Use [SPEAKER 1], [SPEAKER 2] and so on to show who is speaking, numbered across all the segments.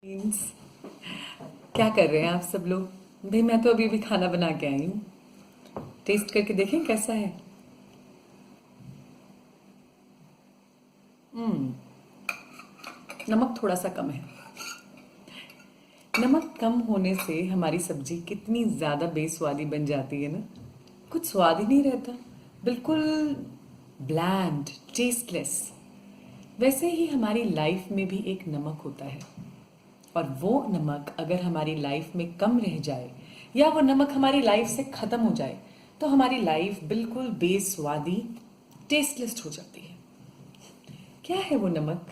[SPEAKER 1] Means क्या कर रहे हैं आप सब लोग? भाई मैं तो अभी भी खाना बना के आई हूँ। टेस्ट करके देखें कैसा है। नमक थोड़ा सा कम है। नमक कम होने से हमारी सब्जी कितनी ज़्यादा बेस्वादी बन जाती है ना। कुछ स्वाद ही नहीं रहता, बिल्कुल ब्लैंड, टेस्टलेस। वैसे ही हमारी लाइफ में भी एक नमक होता है, और वो नमक अगर हमारी लाइफ में कम रह जाए या वो नमक हमारी लाइफ से ख़त्म हो जाए तो हमारी लाइफ बिल्कुल बेस्वादी, टेस्टलेस हो जाती है। क्या है वो नमक?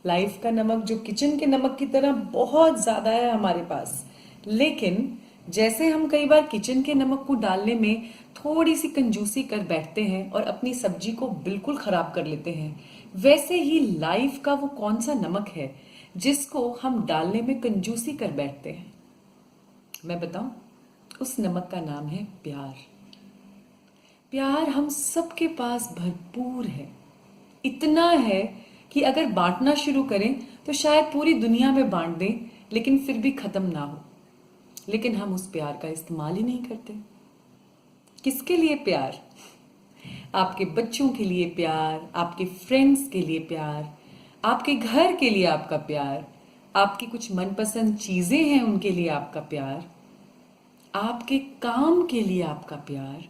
[SPEAKER 1] लाइफ का नमक जो किचन के नमक की तरह बहुत ज़्यादा है हमारे पास, लेकिन जैसे हम कई बार किचन के नमक को डालने में थोड़ी सी कंजूसी कर बैठते हैं और अपनी सब्जी को बिल्कुल ख़राब कर लेते हैं, वैसे ही लाइफ का वो कौन सा नमक है जिसको हम डालने में कंजूसी कर बैठते हैं? मैं बताऊं, उस नमक का नाम है प्यार। प्यार हम सबके पास भरपूर है। इतना है कि अगर बांटना शुरू करें तो शायद पूरी दुनिया में बांट दें, लेकिन फिर भी खत्म ना हो। लेकिन हम उस प्यार का इस्तेमाल ही नहीं करते। किसके लिए प्यार? आपके बच्चों के लिए प्यार, आपके फ्रेंड्स के लिए प्यार, आपके घर के लिए आपका प्यार, आपकी कुछ मनपसंद चीजें हैं उनके लिए आपका प्यार, आपके काम के लिए आपका प्यार।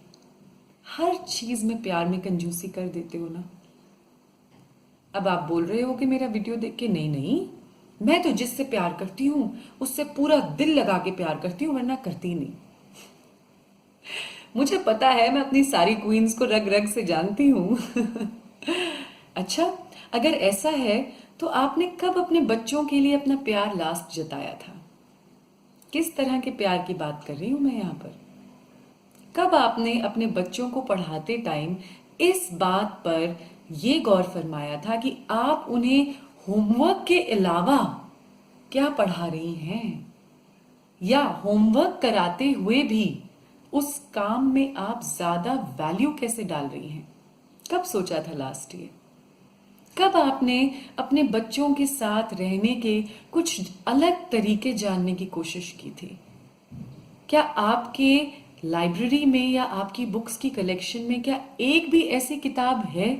[SPEAKER 1] हर चीज में प्यार में कंजूसी कर देते हो ना। अब आप बोल रहे हो कि मेरा वीडियो देख के, नहीं नहीं, मैं तो जिससे प्यार करती हूँ उससे पूरा दिल लगा के प्यार करती हूँ, वरना करती नहीं। मुझे पता है, मैं अपनी सारी क्वींस को रग रग से जानती हूँ। अच्छा, अगर ऐसा है तो आपने कब अपने बच्चों के लिए अपना प्यार लास्ट जताया था? किस तरह के प्यार की बात कर रही हूं मैं यहाँ पर? कब आपने अपने बच्चों को पढ़ाते टाइम इस बात पर यह गौर फरमाया था कि आप उन्हें होमवर्क के अलावा क्या पढ़ा रही हैं, या होमवर्क कराते हुए भी उस काम में आप ज्यादा वैल्यू कैसे डाल रही हैं? कब सोचा था लास्ट ईयर? कब आपने अपने बच्चों के साथ रहने के कुछ अलग तरीके जानने की कोशिश की थी? क्या आपके लाइब्रेरी में या आपकी बुक्स की कलेक्शन में क्या एक भी ऐसी किताब है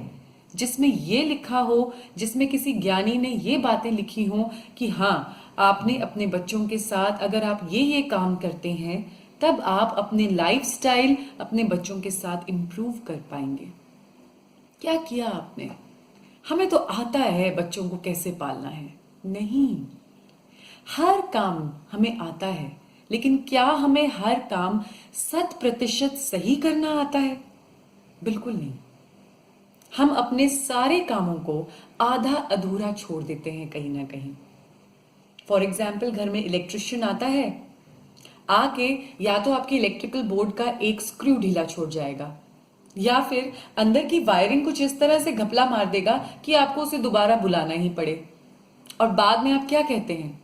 [SPEAKER 1] जिसमें ये लिखा हो, जिसमें किसी ज्ञानी ने ये बातें लिखी हो कि हाँ, आपने अपने बच्चों के साथ अगर आप ये काम करते हैं तब आप अपने लाइफस्टाइल अपने बच्चों के साथ इंप्रूव कर पाएंगे? क्या किया आपने? हमें तो आता है बच्चों को कैसे पालना है। नहीं, हर काम हमें आता है, लेकिन क्या हमें हर काम 100% सही करना आता है? बिल्कुल नहीं। हम अपने सारे कामों को आधा अधूरा छोड़ देते हैं कहीं ना कहीं। फॉर एग्जाम्पल, घर में इलेक्ट्रिशियन आता है, आके या तो आपके इलेक्ट्रिकल बोर्ड का एक स्क्रू ढीला छोड़ जाएगा, या फिर अंदर की वायरिंग कुछ इस तरह से घपला मार देगा कि आपको उसे दोबारा बुलाना ही पड़े। और बाद में आप क्या कहते हैं?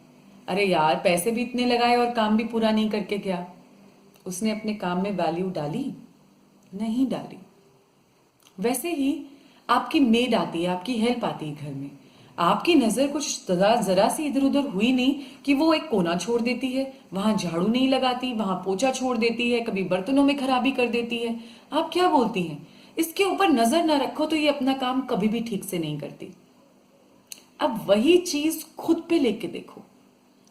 [SPEAKER 1] अरे यार, पैसे भी इतने लगाए और काम भी पूरा नहीं करके गया। उसने अपने काम में वैल्यू डाली? नहीं डाली। वैसे ही आपकी मेड आती है, आपकी हेल्प आती है घर में, आपकी नजर कुछ जरा सी इधर उधर हुई नहीं कि वो एक कोना छोड़ देती है, वहां झाड़ू नहीं लगाती, वहां पोछा छोड़ देती है, कभी बर्तनों में खराबी कर देती है। आप क्या बोलती हैं? इसके ऊपर नजर ना रखो तो ये अपना काम कभी भी ठीक से नहीं करती। अब वही चीज खुद पे लेके देखो।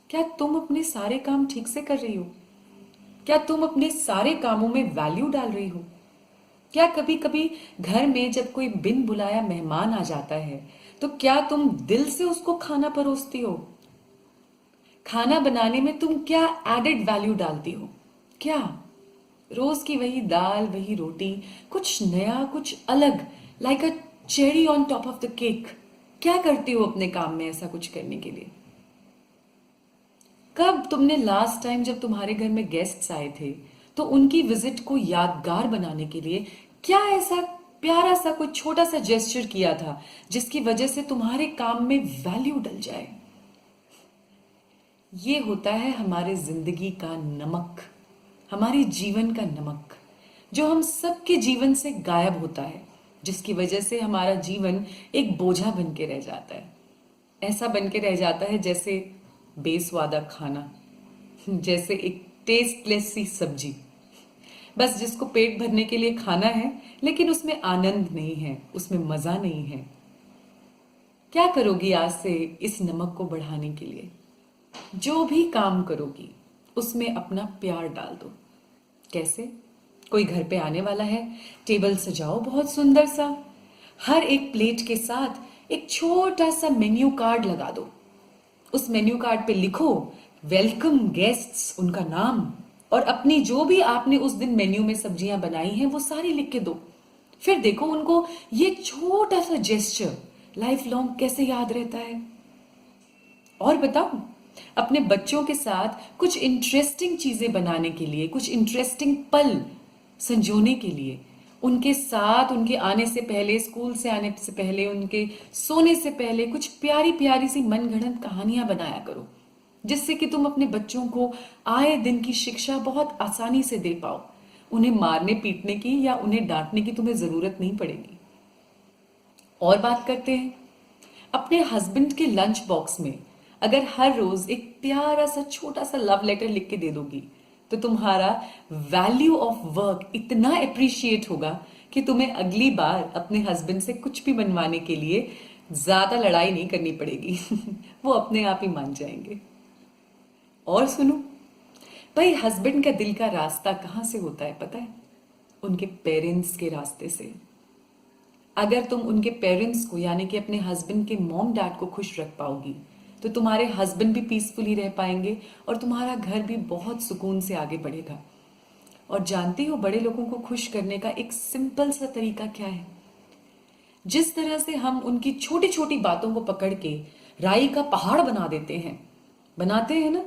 [SPEAKER 1] क्या तुम अपने सारे काम ठीक से कर रही हो? क्या तुम अपने सारे कामों में वैल्यू डाल रही हो? क्या कभी कभी घर में जब कोई बिन बुलाया मेहमान आ जाता है तो क्या तुम दिल से उसको खाना परोसती हो? खाना बनाने में तुम क्या एडेड वैल्यू डालती हो? क्या रोज की वही दाल, वही रोटी, कुछ नया, कुछ अलग, like a cherry on top of the cake? क्या करती हो अपने काम में ऐसा कुछ करने के लिए? कब तुमने लास्ट टाइम जब तुम्हारे घर में गेस्ट्स आए थे तो उनकी विजिट को यादगार बनाने के लिए क्या ऐसा प्यारा सा कोई छोटा सा जेस्चर किया था जिसकी वजह से तुम्हारे काम में वैल्यू डल जाए? ये होता है हमारे जिंदगी का नमक, हमारे जीवन का नमक, जो हम सबके जीवन से गायब होता है, जिसकी वजह से हमारा जीवन एक बोझा बन के रह जाता है। ऐसा बन के रह जाता है जैसे बेस्वादा खाना, जैसे एक टेस्टलेस सी सब्जी, बस जिसको पेट भरने के लिए खाना है, लेकिन उसमें आनंद नहीं है, उसमें मजा नहीं है। क्या करोगी आज से इस नमक को बढ़ाने के लिए? जो भी काम करोगी उसमें अपना प्यार डाल दो। कैसे? कोई घर पे आने वाला है, टेबल सजाओ बहुत सुंदर सा, हर एक प्लेट के साथ एक छोटा सा मेन्यू कार्ड लगा दो। उस मेन्यू कार्ड पे लिखो वेलकम गेस्ट्स, उनका नाम, और अपनी जो भी आपने उस दिन मेन्यू में सब्जियां बनाई हैं वो सारी लिख के दो। फिर देखो उनको ये छोटा सा जेस्चर लाइफ लॉन्ग कैसे याद रहता है। और बताओ, अपने बच्चों के साथ कुछ इंटरेस्टिंग चीजें बनाने के लिए, कुछ इंटरेस्टिंग पल संजोने के लिए, उनके साथ उनके आने से पहले, स्कूल से आने से पहले, उनके सोने से पहले कुछ प्यारी प्यारी सी मनगढ़ंत कहानियां बनाया करो, जिससे कि तुम अपने बच्चों को आए दिन की शिक्षा बहुत आसानी से दे पाओ। उन्हें मारने पीटने की या उन्हें डांटने की तुम्हें जरूरत नहीं पड़ेगी। और बात करते हैं अपने हस्बैंड के लंच बॉक्स में, अगर हर रोज एक प्यारा सा छोटा सा लव लेटर लिख के दे दोगी, तो तुम्हारा वैल्यू ऑफ वर्क इतना अप्रिशिएट होगा कि तुम्हें अगली बार अपने हस्बैंड से कुछ भी बनवाने के लिए ज्यादा लड़ाई नहीं करनी पड़ेगी। वो अपने आप ही मान जाएंगे। और सुनो भाई, हस्बैंड का दिल का रास्ता कहां से होता है पता है? उनके पेरेंट्स के रास्ते से। अगर तुम उनके पेरेंट्स को, यानी कि अपने हस्बैंड के मॉम डैड को खुश रख पाओगी, तो तुम्हारे हस्बैंड भी पीसफुली रह पाएंगे और तुम्हारा घर भी बहुत सुकून से आगे बढ़ेगा। और जानती हो बड़े लोगों को खुश करने का एक सिंपल सा तरीका क्या है? जिस तरह से हम उनकी छोटी छोटी बातों को पकड़ के राई का पहाड़ बना देते हैं, बनाते हैं ना।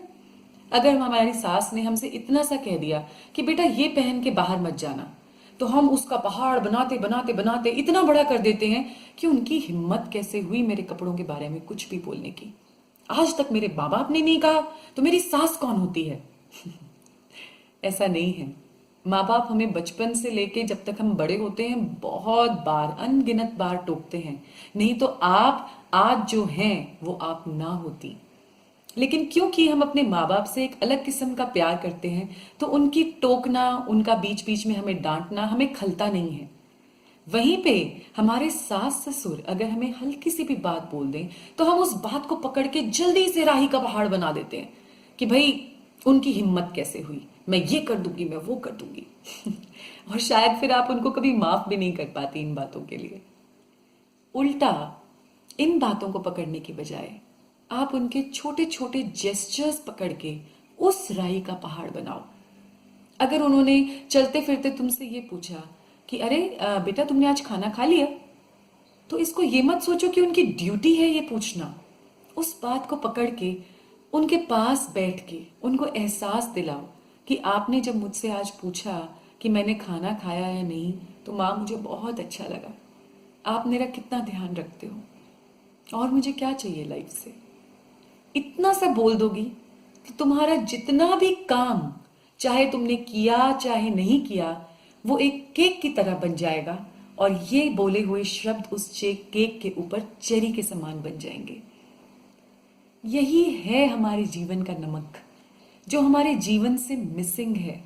[SPEAKER 1] अगर हमारी सास ने हमसे इतना सा कह दिया कि बेटा ये पहन के बाहर मत जाना, तो हम उसका पहाड़ बनाते बनाते बनाते इतना बड़ा कर देते हैं कि उनकी हिम्मत कैसे हुई मेरे कपड़ों के बारे में कुछ भी बोलने की। आज तक मेरे माँ बाप ने नहीं कहा तो मेरी सास कौन होती है? ऐसा नहीं है। माँ बाप हमें बचपन से लेके जब तक हम बड़े होते हैं बहुत बार, अनगिनत बार टोकते हैं, नहीं तो आप आज जो हैं वो आप ना होती। लेकिन क्योंकि हम अपने माँ बाप से एक अलग किस्म का प्यार करते हैं, तो उनकी टोकना, उनका बीच बीच में हमें डांटना हमें खलता नहीं है। वहीं पे हमारे सास ससुर अगर हमें हल्की सी भी बात बोल दें, तो हम उस बात को पकड़ के जल्दी से राही का पहाड़ बना देते हैं कि भाई उनकी हिम्मत कैसे हुई, मैं ये कर दूंगी, मैं वो कर दूंगी। और शायद फिर आप उनको कभी माफ भी नहीं कर पाती इन बातों के लिए। उल्टा इन बातों को पकड़ने की बजाय आप उनके छोटे छोटे जेस्चर्स पकड़ के उस राई का पहाड़ बनाओ। अगर उन्होंने चलते फिरते तुमसे ये पूछा कि अरे बेटा तुमने आज खाना खा लिया, तो इसको ये मत सोचो कि उनकी ड्यूटी है ये पूछना। उस बात को पकड़ के उनके पास बैठ के उनको एहसास दिलाओ कि आपने जब मुझसे आज पूछा कि मैंने खाना खाया या नहीं, तो माँ मुझे बहुत अच्छा लगा, आप मेरा कितना ध्यान रखते हो और मुझे क्या चाहिए लाइफ से। इतना सा बोल दोगी तो तुम्हारा जितना भी काम, चाहे तुमने किया चाहे नहीं किया, वो एक केक की तरह बन जाएगा और ये बोले हुए शब्द उस केक के ऊपर चेरी के समान बन जाएंगे। यही है हमारे जीवन का नमक, जो हमारे जीवन से मिसिंग है।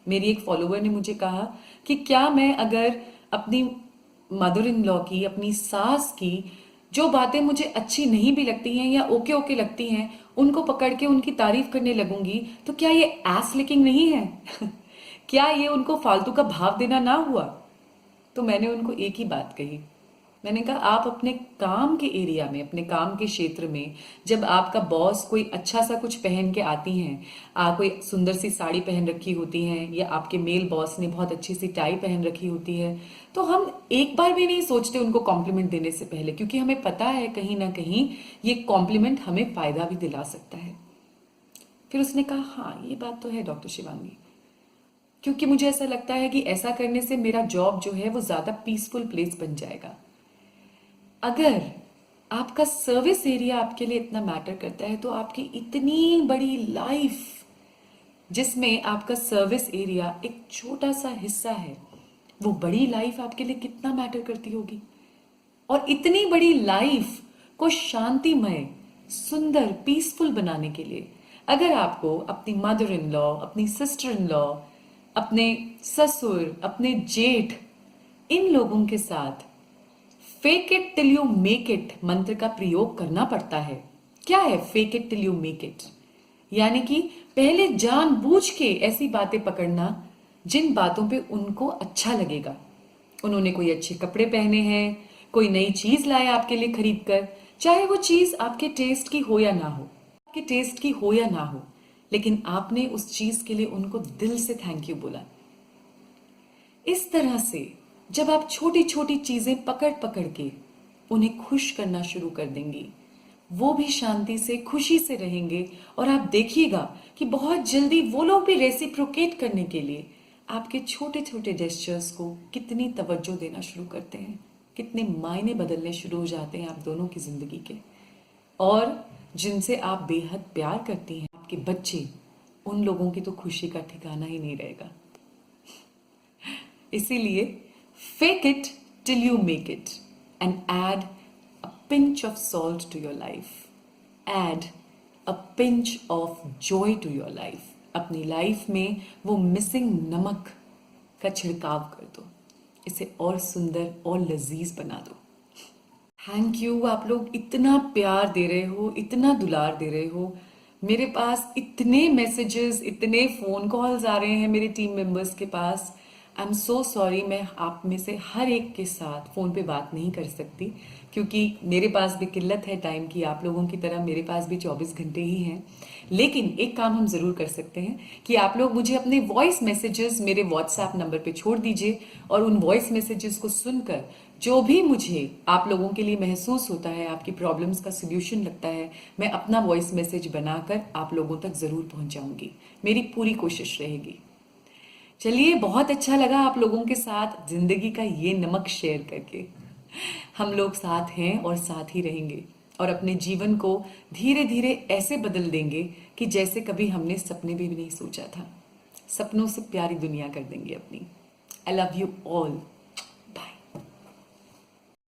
[SPEAKER 1] मेरी एक फॉलोवर ने मुझे कहा कि क्या मैं अगर अपनी मदर इन लॉ की, अपनी सास की जो बातें मुझे अच्छी नहीं भी लगती हैं या ओके ओके लगती हैं, उनको पकड़ के उनकी तारीफ करने लगूंगी, तो क्या ये एस लिकिंग नहीं है? क्या ये उनको फालतू का भाव देना ना हुआ? तो मैंने उनको एक ही बात कही। मैंने कहा आप अपने काम के एरिया में, अपने काम के क्षेत्र में, जब आपका बॉस कोई अच्छा सा कुछ पहन के आती हैं, कोई सुंदर सी साड़ी पहन रखी होती हैं, या आपके मेल बॉस ने बहुत अच्छी सी टाई पहन रखी होती है, तो हम एक बार भी नहीं सोचते उनको कॉम्प्लीमेंट देने से पहले, क्योंकि हमें पता है कहीं ना कहीं ये कॉम्प्लीमेंट हमें फायदा भी दिला सकता है। फिर उसने कहा हाँ ये बात तो है डॉक्टर शिवांगी, क्योंकि मुझे ऐसा लगता है कि ऐसा करने से मेरा जॉब जो है वो ज्यादा पीसफुल प्लेस बन जाएगा। अगर आपका सर्विस एरिया आपके लिए इतना मैटर करता है, तो आपकी इतनी बड़ी लाइफ जिसमें आपका सर्विस एरिया एक छोटा सा हिस्सा है, वो बड़ी लाइफ आपके लिए कितना मैटर करती होगी। और इतनी बड़ी लाइफ को शांतिमय, सुंदर पीसफुल बनाने के लिए अगर आपको अपनी मदर इन लॉ, अपनी सिस्टर इन लॉ, अपने ससुर, अपने जेठ, इन लोगों के साथ fake it till you make it मंत्र का प्रयोग करना पड़ता है। क्या है fake it till you make it? यानी कि पहले जानबूझ के ऐसी बातें पकड़ना जिन बातों पे उनको अच्छा लगेगा। उन्होंने कोई अच्छे कपड़े पहने हैं, कोई नई चीज लाया आपके लिए खरीद कर, चाहे वो चीज आपके टेस्ट की हो या ना हो, आपके टेस्ट की हो या ना हो, लेकिन आपने उस चीज के लिए उनको दिल से थैंक यू बोला। इस तरह से जब आप छोटी छोटी चीजें पकड़ पकड़ के उन्हें खुश करना शुरू कर देंगी, वो भी शांति से खुशी से रहेंगे और आप देखिएगा कि बहुत जल्दी वो लोग भी रेसिप्रोकेट करने के लिए आपके छोटे छोटे जेस्चर्स को कितनी तवज्जो देना शुरू करते हैं, कितने मायने बदलने शुरू हो जाते हैं आप दोनों की जिंदगी के। और जिनसे आप बेहद प्यार करती हैं, आपके बच्चे, उन लोगों की तो खुशी का ठिकाना ही नहीं रहेगा। इसीलिए fake it till you make it and add a pinch of salt to your life, add a pinch of joy to your life. अपनी लाइफ में वो मिसिंग नमक का छिड़काव कर दो, इसे और सुंदर और लजीज बना दो। थैंक यू, आप लोग इतना प्यार दे रहे हो, इतना दुलार दे रहे हो। मेरे पास इतने मैसेजेस, इतने फोन कॉल्स आ रहे हैं मेरे टीम मेंबर्स के पास। आई एम सो सॉरी, मैं आप में से हर एक के साथ फोन पे बात नहीं कर सकती, क्योंकि मेरे पास भी किल्लत है टाइम की, आप लोगों की तरह मेरे पास भी 24 घंटे ही हैं। लेकिन एक काम हम जरूर कर सकते हैं कि आप लोग मुझे अपने वॉइस मैसेजेस मेरे व्हाट्सएप नंबर पे छोड़ दीजिए, और उन वॉइस मैसेजेस को सुनकर जो भी मुझे आप लोगों के लिए महसूस होता है, आपकी प्रॉब्लम्स का सोल्यूशन लगता है, मैं अपना वॉइस मैसेज बनाकर आप लोगों तक जरूर पहुंचाऊंगी। मेरी पूरी कोशिश रहेगी। चलिए, बहुत अच्छा लगा आप लोगों के साथ जिंदगी का ये नमक शेयर करके। हम लोग साथ हैं और साथ ही रहेंगे, और अपने जीवन को धीरे धीरे ऐसे बदल देंगे कि जैसे कभी हमने सपने भी नहीं सोचा था। सपनों से प्यारी दुनिया कर देंगे अपनी। I love you all.